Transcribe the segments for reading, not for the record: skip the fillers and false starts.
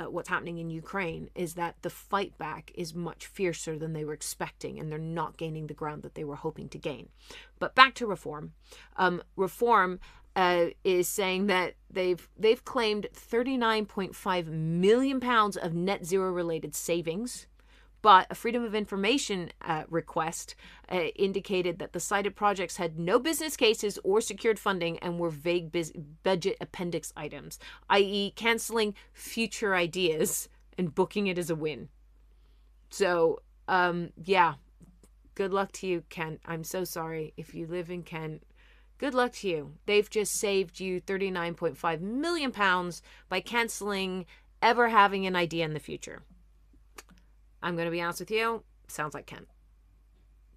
what's happening in Ukraine is that the fight back is much fiercer than they were expecting, and they're not gaining the ground that they were hoping to gain. But back to Reform. Reform is saying that they've claimed £39.5 million of net zero related savings. But a Freedom of Information request indicated that the cited projects had no business cases or secured funding and were vague budget appendix items, i.e. canceling future ideas and booking it as a win. So, yeah, good luck to you, Kent. I'm so sorry if you live in Kent. Good luck to you. They've just saved you £39.5 million by canceling ever having an idea in the future. I'm going to be honest with you, sounds like Kent.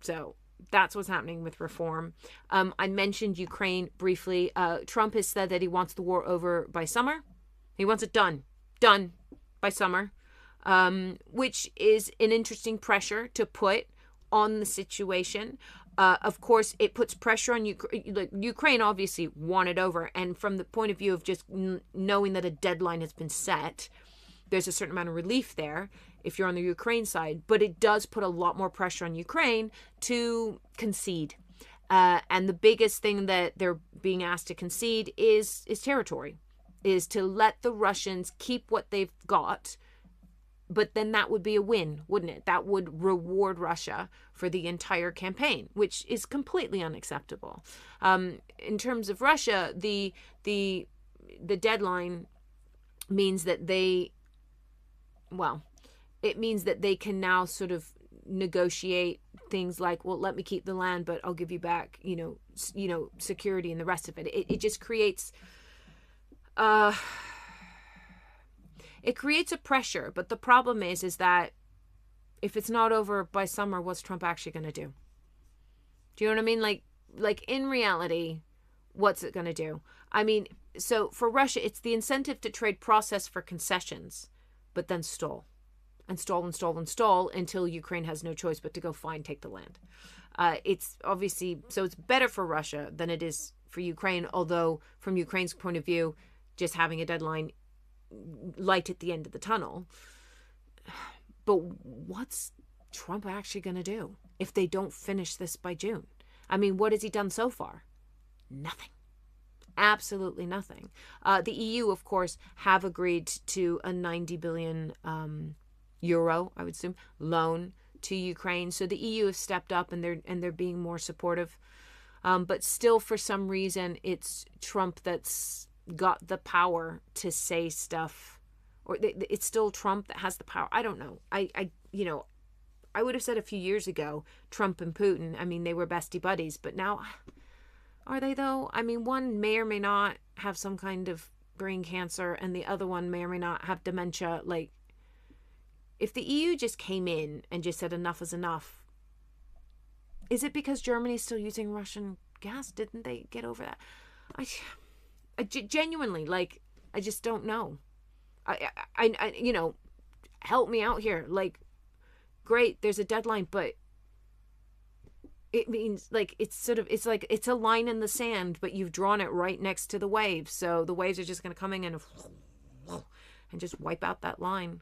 So that's what's happening with Reform. I mentioned Ukraine briefly. Trump has said that he wants the war over by summer. He wants it done by summer, which is an interesting pressure to put on the situation. Of course, it puts pressure on Ukraine. Ukraine obviously won it over. And from the point of view of just knowing that a deadline has been set, there's a certain amount of relief there if you're on the Ukraine side, but it does put a lot more pressure on Ukraine to concede. And the biggest thing that they're being asked to concede is territory, is to let the Russians keep what they've got. But then that would be a win, wouldn't it? That would reward Russia for the entire campaign, which is completely unacceptable. In terms of Russia, the deadline means that it means that they can now sort of negotiate things like, well, let me keep the land, but I'll give you back, security and the rest of it. It just creates, it creates a pressure. But the problem is that if it's not over by summer, what's Trump actually going to do? Do you know what I mean? Like in reality, what's it going to do? I mean, so for Russia, it's the incentive to trade process for concessions, but then stall until Ukraine has no choice but to go take the land. It's obviously, so it's better for Russia than it is for Ukraine, although from Ukraine's point of view, just having a deadline, light at the end of the tunnel. But what's Trump actually going to do if they don't finish this by June? I mean, what has he done so far? Nothing. Absolutely nothing. The EU, of course, have agreed to a 90 billion euro, I would assume, loan to Ukraine. So the EU has stepped up and they're being more supportive. But still, for some reason, it's Trump that's got the power to say stuff, or it's still Trump that has the power. I don't know. I would have said a few years ago, Trump and Putin, I mean, they were bestie buddies, but now, are they though? I mean, one may or may not have some kind of brain cancer and the other one may or may not have dementia. Like, if the EU just came in and just said enough is enough, is it because Germany's still using Russian gas? Didn't they get over that? I genuinely, like, I just don't know. I help me out here. Like, great, there's a deadline, but it means, like, it's like it's a line in the sand, but you've drawn it right next to the waves. So the waves are just going to come in and just wipe out that line.